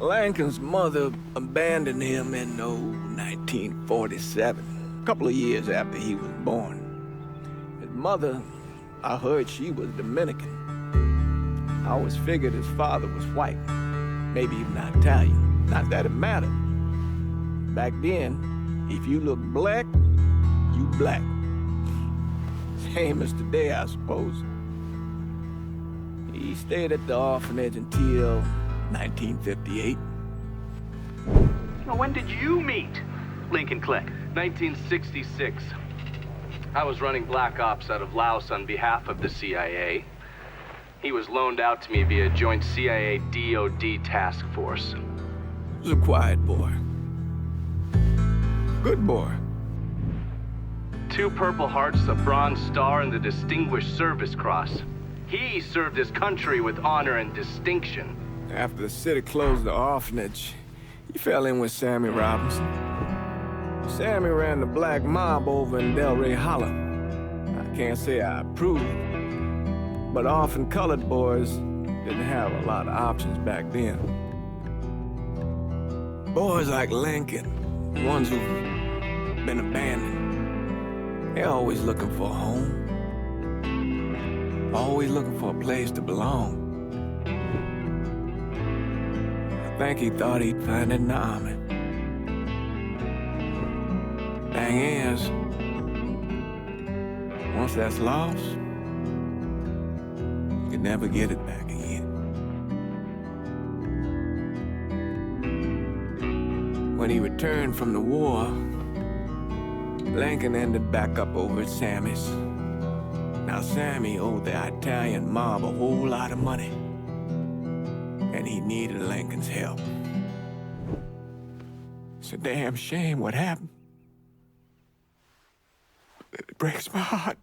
Lincoln's mother abandoned him in 1947, a couple of years after he was born. His mother, I heard she was Dominican. I always figured his father was white, maybe even Italian. Not that it mattered. Back then, if you look black, you black. Same as today, I suppose. He stayed at the orphanage until 1958. Well, when did you meet Lincoln Click? 1966. I was running Black Ops out of Laos on behalf of the CIA. He was loaned out to me via joint CIA-DOD task force. He was a quiet boy. Good boy. 2 Purple Hearts, a Bronze Star, and the Distinguished Service Cross. He served his country with honor and distinction. After the city closed the orphanage, he fell in with Sammy Robinson. Sammy ran the black mob over in Delray Hollow. I can't say I approve, but orphan colored boys didn't have a lot of options back then. Boys like Lincoln, ones who've been abandoned, they're always looking for a home. Always looking for a place to belong. I think he thought he'd find it in the army. Thing is, once that's lost, you can never get it back again. When he returned from the war, Lincoln ended back up over at Sammy's. Now, Sammy owed the Italian mob a whole lot of money, and he needed Lincoln's help. It's a damn shame what happened. It breaks my heart.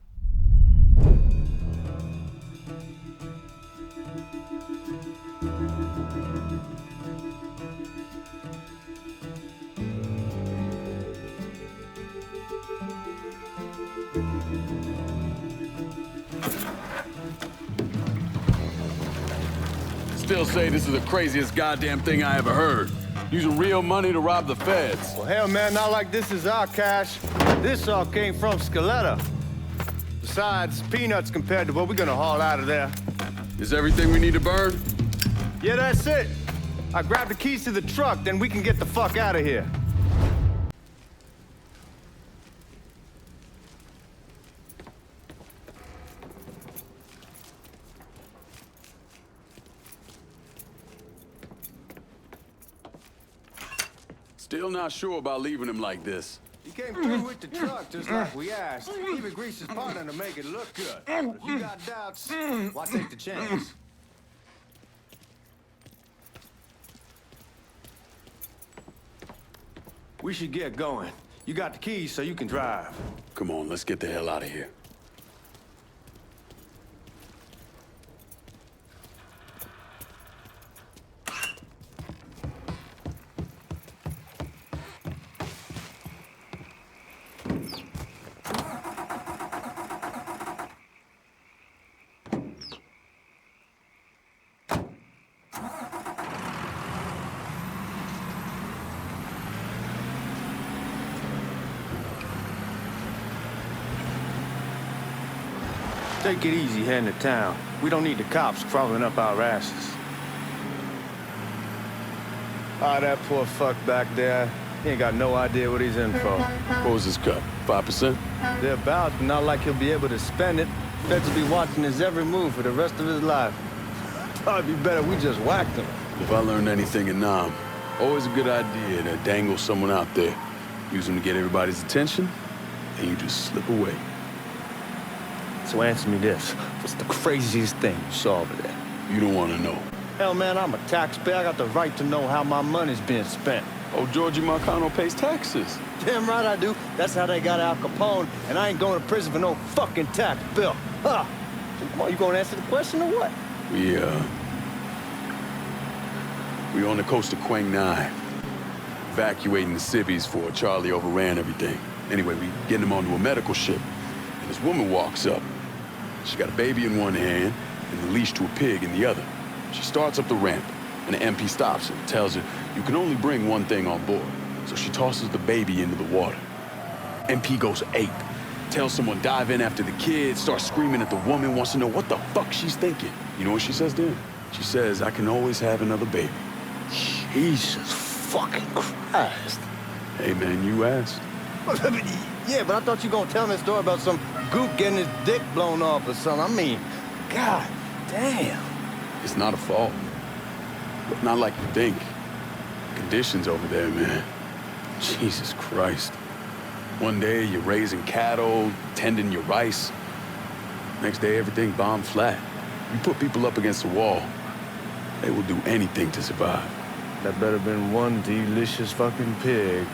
Still say this is the craziest goddamn thing I ever heard. Using real money to rob the feds. Well, hell, man, not like this is our cash. This all came from Scaletta. Besides, peanuts compared to what we're gonna haul out of there. Is everything we need to burn? Yeah, that's it. I grabbed the keys to the truck, then we can get the fuck out of here. Still not sure about leaving him like this. He came through with the truck just like we asked. Even greased his partner to make it look good. But if you got doubts, why take the chance? We should get going. You got the keys so you can drive. Come on, let's get the hell out of here. Take it easy heading to town. We don't need the cops crawling up our asses. Ah, that poor fuck back there. He ain't got no idea what he's in for. What was his cut? 5%? Thereabouts, but not like he'll be able to spend it. Feds will be watching his every move for the rest of his life. Probably be better we just whacked him. If I learned anything in Nam, always a good idea to dangle someone out there. Use them to get everybody's attention, and you just slip away. So answer me this. What's the craziest thing you saw over there? You don't want to know. Hell, man, I'm a taxpayer. I got the right to know how my money's being spent. Oh, Georgie Marcano pays taxes. Damn right I do. That's how they got Al Capone, and I ain't going to prison for no fucking tax bill. Huh? So come on, you gonna answer the question or what? We on the coast of Quang Nai, evacuating the civvies for Charlie overran everything. Anyway, we getting him onto a medical ship, and this woman walks up. She got a baby in one hand and the leash to a pig in the other. She starts up the ramp. And the MP stops her, tells her, you can only bring one thing on board. So she tosses the baby into the water. MP goes ape. Tells someone dive in after the kid, starts screaming at the woman, wants to know what the fuck she's thinking. You know what she says then? She says, I can always have another baby. Jesus fucking Christ. Hey man, you asked. Yeah, but I thought you were gonna tell me a story about some gook getting his dick blown off or something. I mean, god damn. It's not a fault. But not like you think. Conditions over there, man. Jesus Christ. One day you're raising cattle, tending your rice. Next day everything bombed flat. You put people up against the wall, they will do anything to survive. That better been one delicious fucking pig.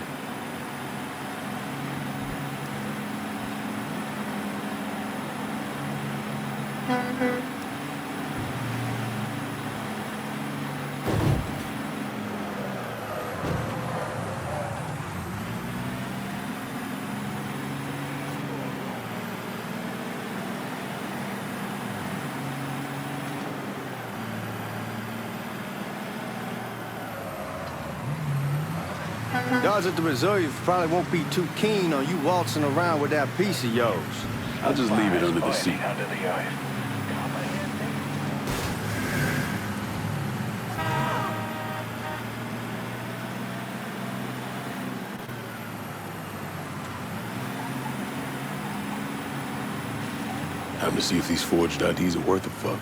Guards at the reserve probably won't be too keen on you waltzing around with that piece of yours. I'll just leave it under the seat. Time to see if these forged IDs are worth a fuck.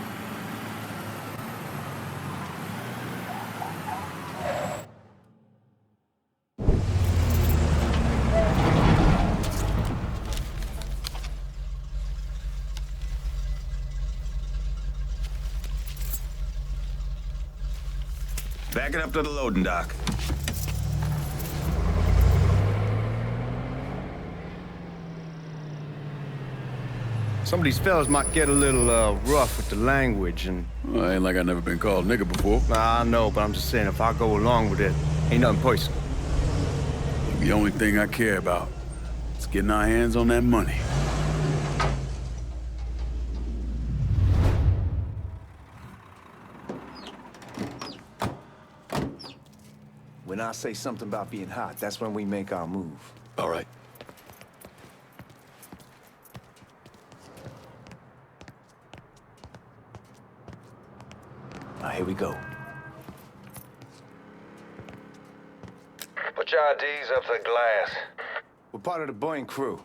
Back it up to the loading dock. Some of these fellas might get a little rough with the language and... Well, ain't like I never been called nigga before. Nah, I know, but I'm just saying if I go along with it, ain't nothing personal. The only thing I care about is getting our hands on that money. When I say something about being hot, that's when we make our move. All right. Now, here we go. Put your IDs up to the glass. We're part of the Boeing crew.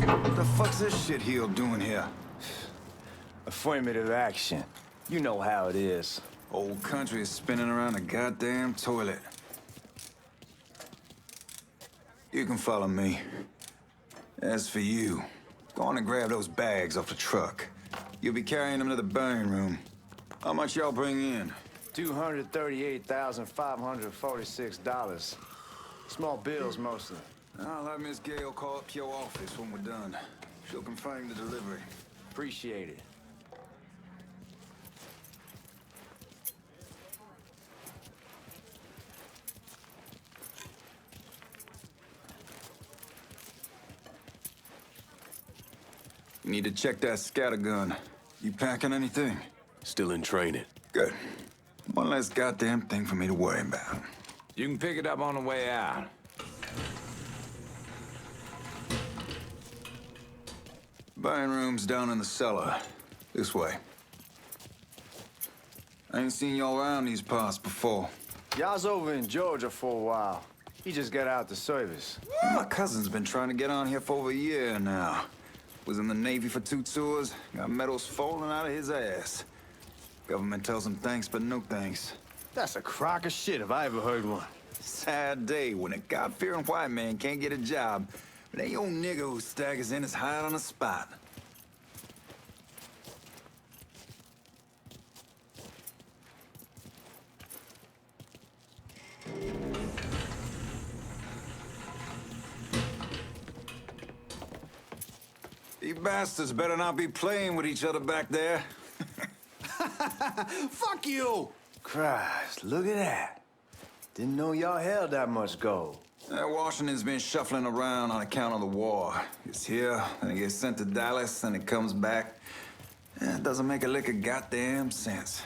What the fuck's this shitheel doing here? Affirmative action. You know how it is. Old country is spinning around the goddamn toilet. You can follow me. As for you, go on and grab those bags off the truck. You'll be carrying them to the burning room. How much y'all bring in? $238,546. Small bills, mostly. I'll have Miss Gale call up your office when we're done. She'll confirm the delivery. Appreciate it. You need to check that scattergun. You packing anything? Still in training. Good. One less goddamn thing for me to worry about. You can pick it up on the way out. Buying rooms down in the cellar. This way. I ain't seen y'all around these parts before. Y'all's over in Georgia for a while. He just got out the service. My cousin's been trying to get on here for over a year now. Was in the Navy for 2 tours, got medals falling out of his ass. Government tells him thanks, but no thanks. That's a crock of shit if I ever heard one. Sad day when a God-fearing white man can't get a job, but that old nigga who staggers in is hired on the spot. You bastards better not be playing with each other back there. Fuck you! Christ, look at that. Didn't know y'all held that much gold. Washington's been shuffling around on account of the war. It's here, then it gets sent to Dallas, then it comes back. It doesn't make a lick of goddamn sense.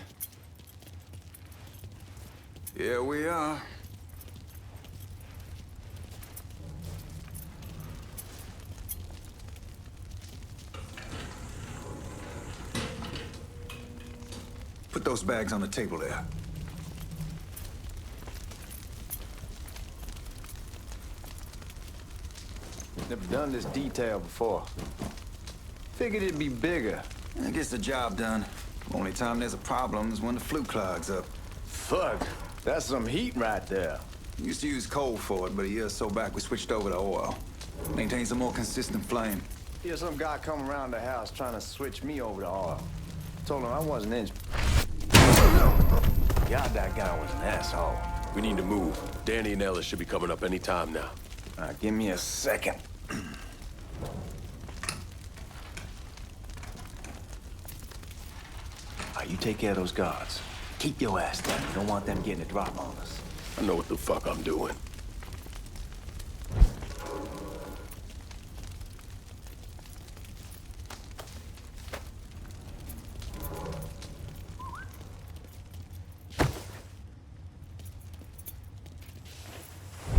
Here we are. Put those bags on the table there. Never done this detail before. Figured it'd be bigger. It gets the job done. Only time there's a problem is when the flue clogs up. Fuck, that's some heat right there. We used to use coal for it, but a year or so back we switched over to oil. Maintains a more consistent flame. Hear some guy come around the house trying to switch me over to oil. Told him I wasn't in. God, that guy was an asshole. We need to move. Danny and Ellis should be coming up any time now. Give me a second. You take care of those guards. Keep your ass down. You don't want them getting a drop on us. I know what the fuck I'm doing.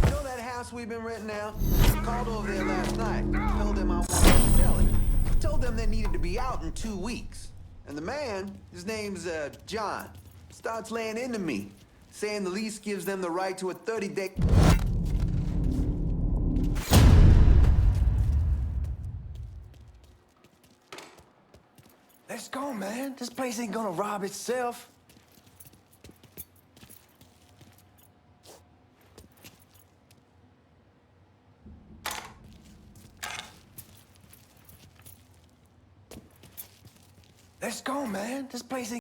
You know that house we've been renting out? Called over there last night. Told them I wanted to sell it. Told them they needed to be out in 2 weeks. And the man, his name's John, starts laying into me, saying the lease gives them the right to a 30-day... Let's go, man. This place ain't gonna rob itself. Let's go, man. This place ain't...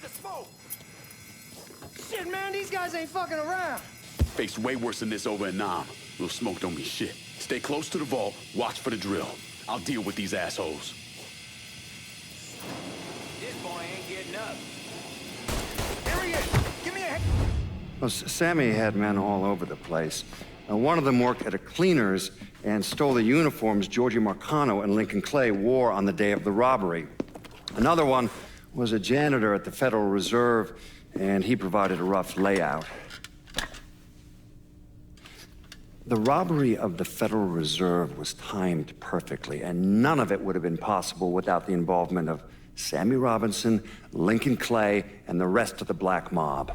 the smoke! Shit, man, these guys ain't fucking around. Faced way worse than this over in Nam. Little smoke don't mean shit. Stay close to the vault, watch for the drill. I'll deal with these assholes. This boy ain't getting up. Here he is! Give me a hand! Well, Sammy had men all over the place. One of them worked at a cleaner's and stole the uniforms Georgie Marcano and Lincoln Clay wore on the day of the robbery. Another one was a janitor at the Federal Reserve, and he provided a rough layout. The robbery of the Federal Reserve was timed perfectly, and none of it would have been possible without the involvement of Sammy Robinson, Lincoln Clay, and the rest of the black mob.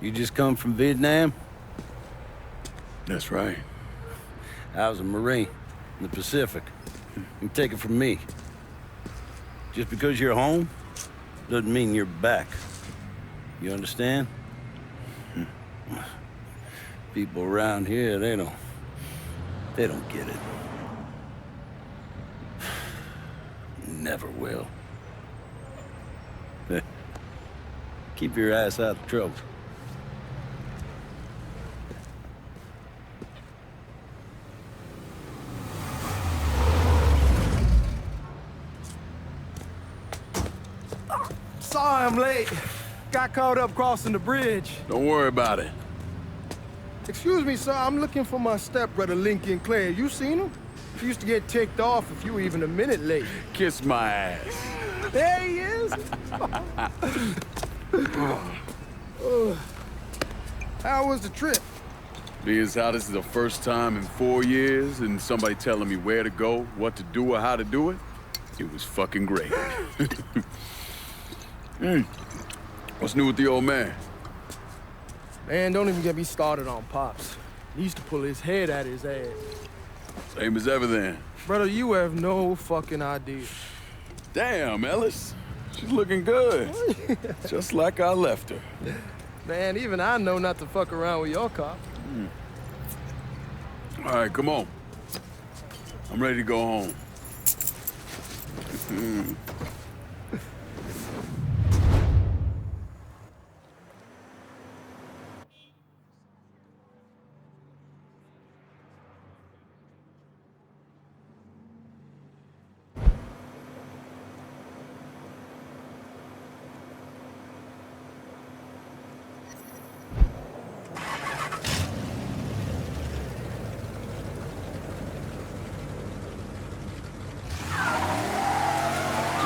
You just come from Vietnam? That's right. I was a Marine in the Pacific. You take it from me. Just because you're home doesn't mean you're back. You understand? People around here, they don't get it. Never will. Keep your ass out of trouble. Sorry I'm late. Got caught up crossing the bridge. Don't worry about it. Excuse me, sir. I'm looking for my stepbrother, Lincoln Clay. You seen him? He used to get ticked off if you were even a minute late. Kiss my ass. There he is. How was the trip? Being as how this is the first time in 4 years and somebody telling me where to go, what to do, or how to do it, it was fucking great. What's new with the old man? Man, don't even get me started on Pops. He used to pull his head out his ass. Same as ever then. Brother, you have no fucking idea. Damn, Ellis. She's looking good. Just like I left her. Man, even I know not to fuck around with your cop. All right, come on. I'm ready to go home.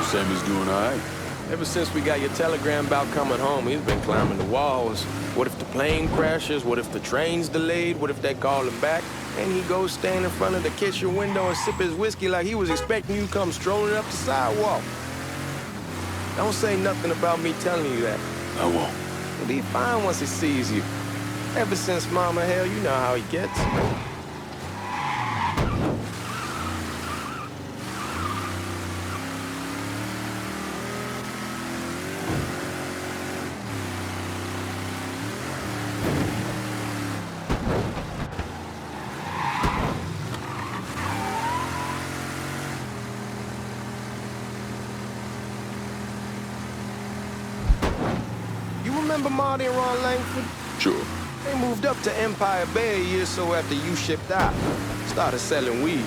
Sammy's doing all right. Ever since we got your telegram about coming home, he's been climbing the walls. What if the plane crashes? What if the train's delayed? What if they call him back? And he goes stand in front of the kitchen window and sip his whiskey like he was expecting you to come strolling up the sidewalk. Don't say nothing about me telling you that. I won't. He'll be fine once he sees you. Ever since Mama, hell, you know how he gets. Remember Marty and Ron Langford? Sure. They moved up to Empire Bay a year or so after you shipped out. Started selling weed.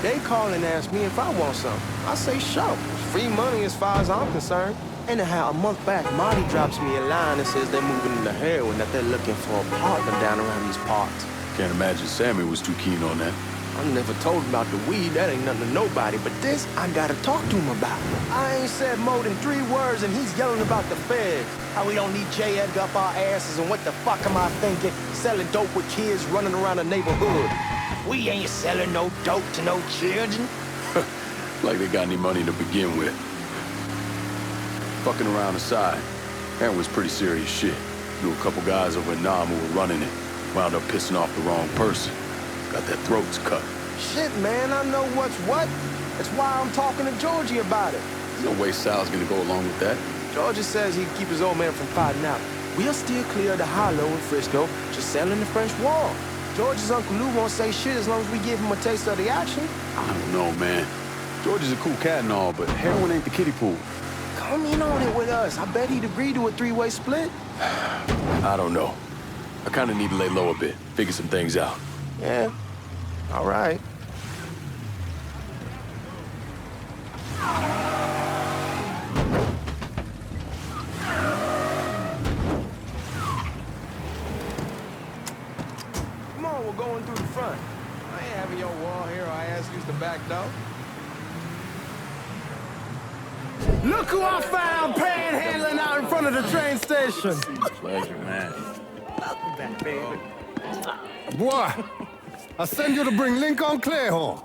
They call and ask me if I want some. I say sure. Free money as far as I'm concerned. Anyhow, a month back, Marty drops me a line and says they're moving into heroin, that they're looking for a partner down around these parts. Can't imagine Sammy was too keen on that. I never told him about the weed, that ain't nothing to nobody, but this I gotta talk to him about. I ain't said more than 3 words and he's yelling about the feds. How we don't need J. Edgar up our asses and what the fuck am I thinking? Selling dope with kids running around the neighborhood. We ain't selling no dope to no children. Like they got any money to begin with. Fucking around aside, that was pretty serious shit. Knew a couple guys over in Nam who were running it. Wound up pissing off the wrong person. Got their throats cut. Shit, man, I know what's what. That's why I'm talking to Georgie about it. There's no way Sal's gonna go along with that. Georgia says he'd keep his old man from fighting out. We'll steer clear of the hollow in Frisco, just sailing the French Wall. George's Uncle Lou won't say shit as long as we give him a taste of the action. I don't know, man. George is a cool cat and all, but heroin ain't the kiddie pool. Come in on it with us. I bet he'd agree to a three-way split. I don't know. I kind of need to lay low a bit, figure some things out. Yeah, all right. Come on, we're going through the front. I ain't having your wall here. I asked you to back door. Look who I found panhandling out in front of the train station. Pleasure, man. Welcome back, baby. Boy, I send you to bring Lincoln Clay home.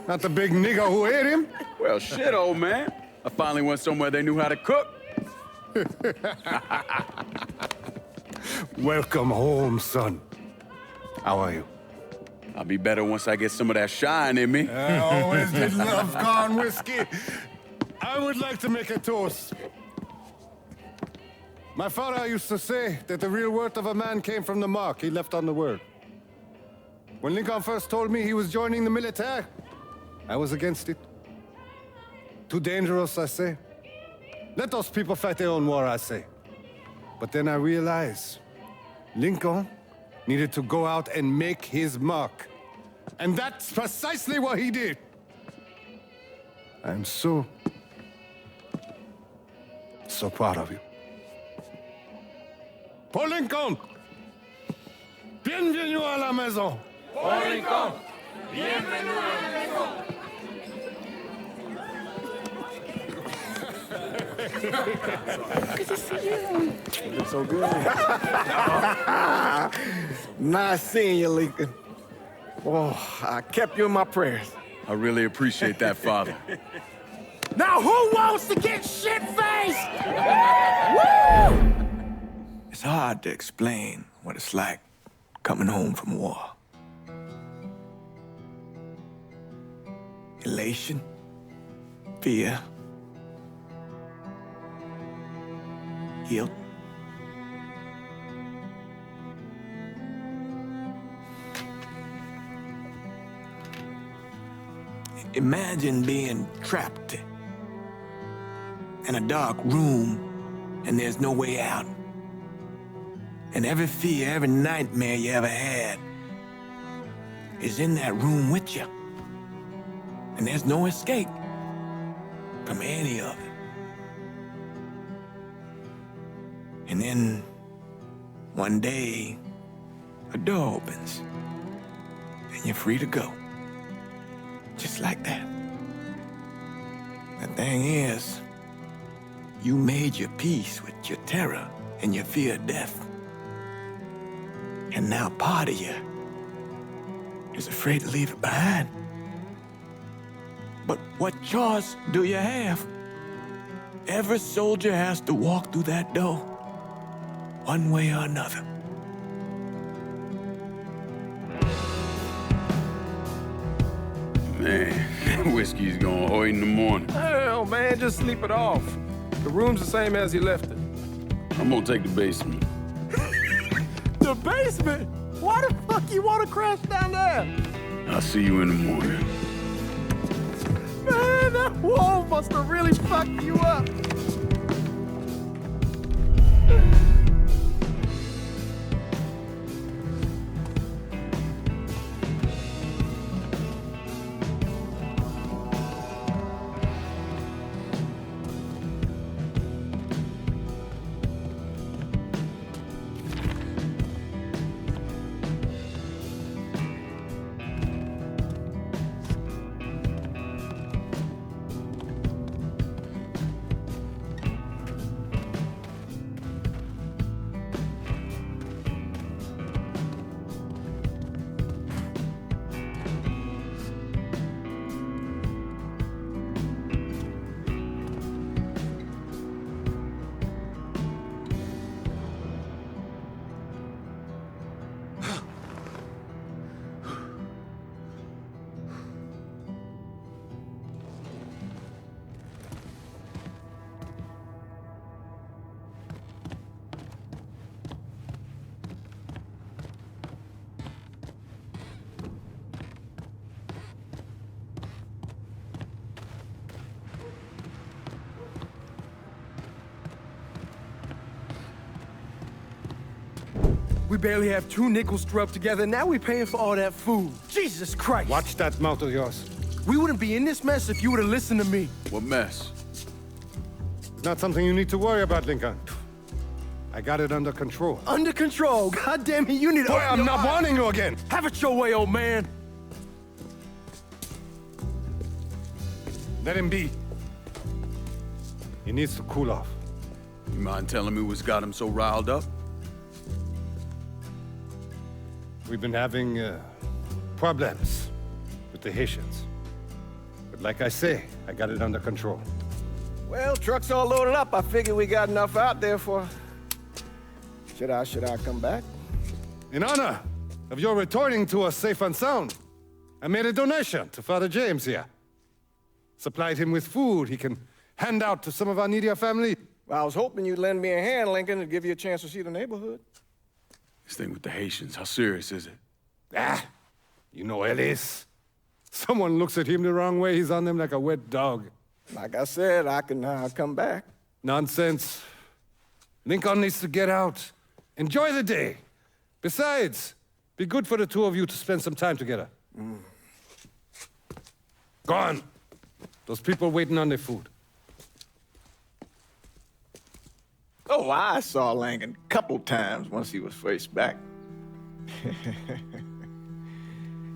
Not the big nigga who ate him. Well, shit, old man. I finally went somewhere they knew how to cook. Welcome home, son. How are you? I'll be better once I get some of that shine in me. I always did love corn whiskey. I would like to make a toast. My father used to say that the real worth of a man came from the mark he left on the world. When Lincoln first told me he was joining the military, I was against it. Too dangerous, I say. Let those people fight their own war, I say. But then I realized Lincoln needed to go out and make his mark. And that's precisely what he did. I'm so proud of you. Paul Lincoln! Bienvenue à la maison! Paul Lincoln, bienvenue à la maison. Good to see you. You look so good. Nice seeing you, Lincoln. Oh, I kept you in my prayers. I really appreciate that, Father. Now who wants to get shit-faced? Woo! It's hard to explain what it's like coming home from war. Elation, fear, guilt. Imagine being trapped in a dark room and there's no way out. And every fear, every nightmare you ever had is in that room with you. And there's no escape from any of it. And then one day, a door opens and you're free to go. Just like that. The thing is, you made your peace with your terror and your fear of death. And now part of you is afraid to leave it behind. But what choice do you have? Every soldier has to walk through that door, one way or another. Man, whiskey's going hoy in the morning. Hell, man, just sleep it off. The room's the same as you left it. I'm gonna take the basement. The basement? Why the fuck you want to crash down there? I'll see you in the morning. Man, that wall must have really fucked you up. We barely have 2 nickels to rub together, now we're paying for all that food. Jesus Christ! Watch that mouth of yours. We wouldn't be in this mess if you would have listened to me. What mess? Not something you need to worry about, Lincoln. I got it under control. Under control? God damn it, you need to... Boy, I'm not warning you again! Have it your way, old man! Let him be. He needs to cool off. You mind telling me what's got him so riled up? We've been having problems with the Haitians. But like I say, I got it under control. Well, truck's all loaded up. I figure we got enough out there for... Should I come back? In honor of your returning to us safe and sound, I made a donation to Father James here. Supplied him with food he can hand out to some of our needier family. Well, I was hoping you'd lend me a hand, Lincoln, to give you a chance to see the neighborhood. This thing with the Haitians, how serious is it? Ah, you know Ellis. Someone looks at him the wrong way, he's on them like a wet dog. Like I said, I can come back. Nonsense. Lincoln needs to get out. Enjoy the day. Besides, be good for the two of you to spend some time together. Go on. Those people waiting on their food. Oh, I saw Lincoln a couple times once he was first back.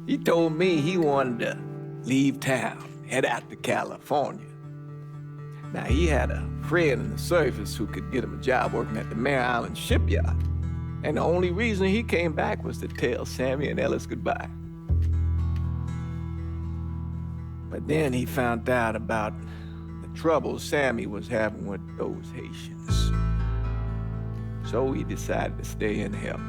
He told me he wanted to leave town, head out to California. Now, he had a friend in the service who could get him a job working at the Mare Island shipyard. And the only reason he came back was to tell Sammy and Ellis goodbye. But then he found out about the trouble Sammy was having with those Haitians. So he decided to stay and help.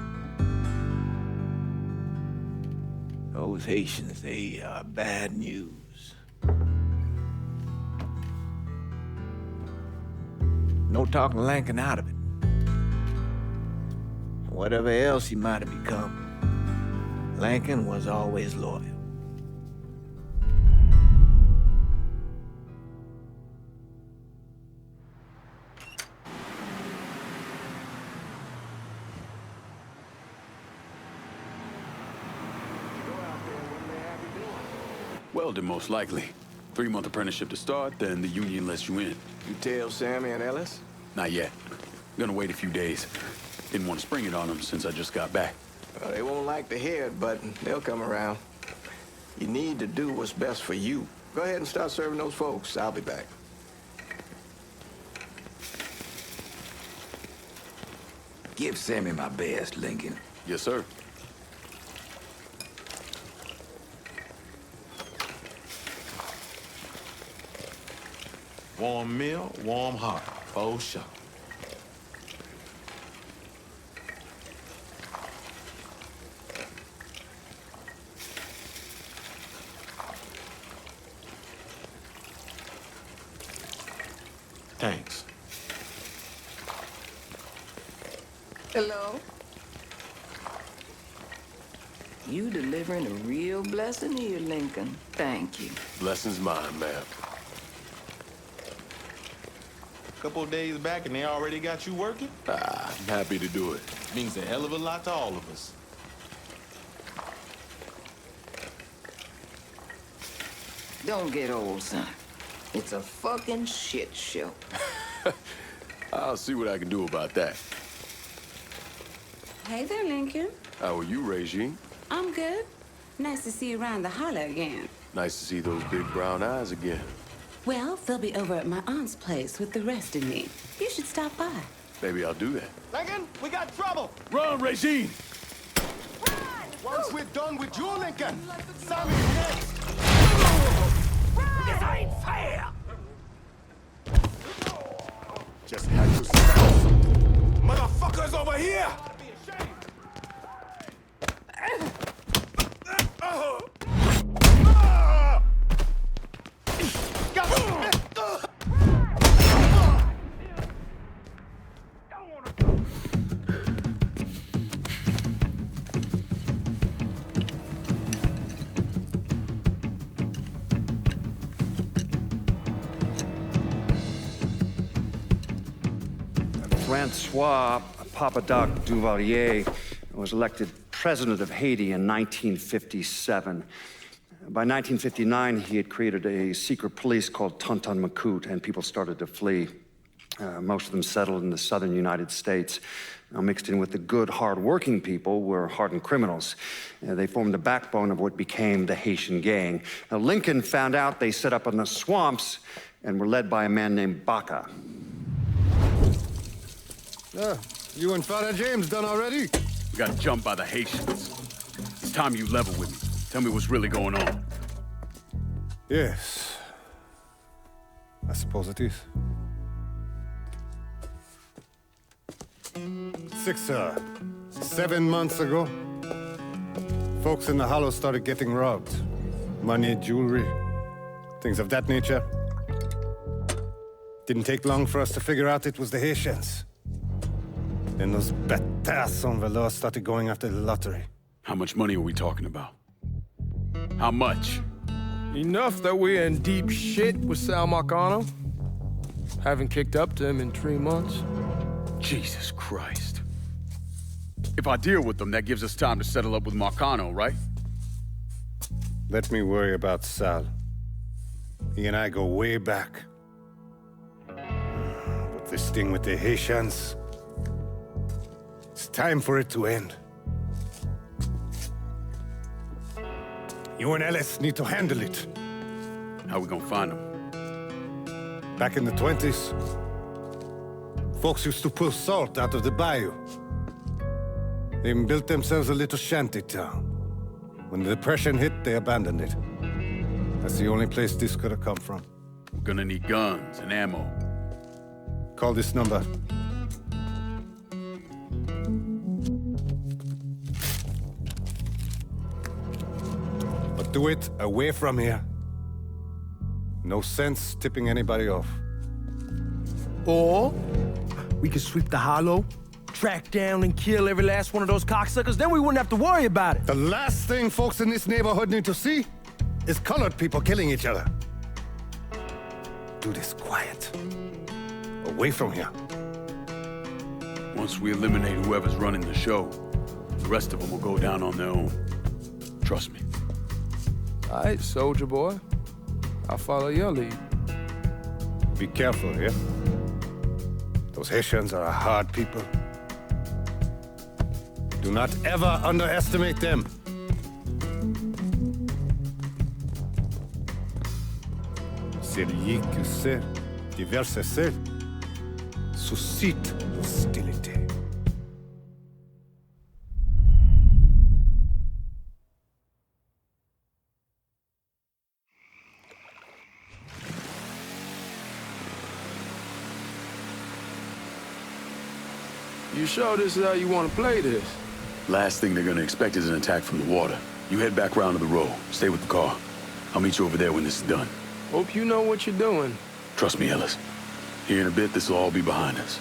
Those Haitians, they are bad news. No talking Lincoln out of it. Whatever else he might have become, Lincoln was always loyal. Welding, most likely. 3-month apprenticeship to start, then the union lets you in. You tell Sammy and Ellis? Not yet. Gonna wait a few days. Didn't want to spring it on them since I just got back. Well, they won't like to hear it, but they'll come around. You need to do what's best for you. Go ahead and start serving those folks. I'll be back. Give Sammy my best, Lincoln. Yes, sir. Warm meal, warm heart. Oh, sure. Thanks. Hello? You delivering a real blessing here, Lincoln. Thank you. Blessing's mine, ma'am. Couple of days back and they already got you working? I'm happy to do it. Means a hell of a lot to all of us. Don't get old, son. It's a fucking shit show. I'll see what I can do about that. Hey there, Lincoln. How are you, Regine? I'm good. Nice to see you around the holler again. Nice to see those big brown eyes again. Well, they'll be over at my aunt's place with the rest of me. You should stop by. Maybe I'll do that. Lincoln, we got trouble! Run, Regine! Once we're done with you, Lincoln, Sammy's next! This ain't fair! Just had to stop. Motherfuckers over here! Francois Papadoc Duvalier was elected president of Haiti in 1957. By 1959, he had created a secret police called Tonton Macoute, and people started to flee. Most of them settled in the southern United States. Now, mixed in with the good, hard-working people were hardened criminals. They formed the backbone of what became the Haitian gang. Now, Lincoln found out they set up in the swamps and were led by a man named Baca. You and Father James done already? We got jumped by the Haitians. It's time you level with me. Tell me what's really going on. Yes. I suppose it is. 7 months ago, folks in the Hollow started getting robbed. Money, jewelry, things of that nature. Didn't take long for us to figure out it was the Haitians. Then those bâtards en velours started going after the lottery. How much money are we talking about? How much? Enough that we're in deep shit with Sal Marcano. Haven't kicked up to him in 3 months. Jesus Christ. If I deal with them, that gives us time to settle up with Marcano, right? Let me worry about Sal. He and I go way back. But this thing with the Haitians, it's time for it to end. You and Ellis need to handle it. How we gonna find them? Back in the 20s, folks used to pull salt out of the bayou. They even built themselves a little shanty town. When the Depression hit, they abandoned it. That's the only place this could have come from. We're gonna need guns and ammo. Call this number. But do it away from here. No sense tipping anybody off. Or we could sweep the Hollow, track down and kill every last one of those cocksuckers, then we wouldn't have to worry about it. The last thing folks in this neighborhood need to see is colored people killing each other. Do this quiet. Away from here. Once we eliminate whoever's running the show, the rest of them will go down on their own. Trust me. All right, soldier boy. I'll follow your lead. Be careful, yeah? Those Haitians are a hard people. Do not ever underestimate them. Celui qui sait diverser seul suscite l'hostilité. You sure this is how you want to play this? Last thing they're gonna expect is an attack from the water. You head back round to the road. Stay with the car. I'll meet you over there when this is done. Hope you know what you're doing. Trust me, Ellis. Here in a bit, this will all be behind us.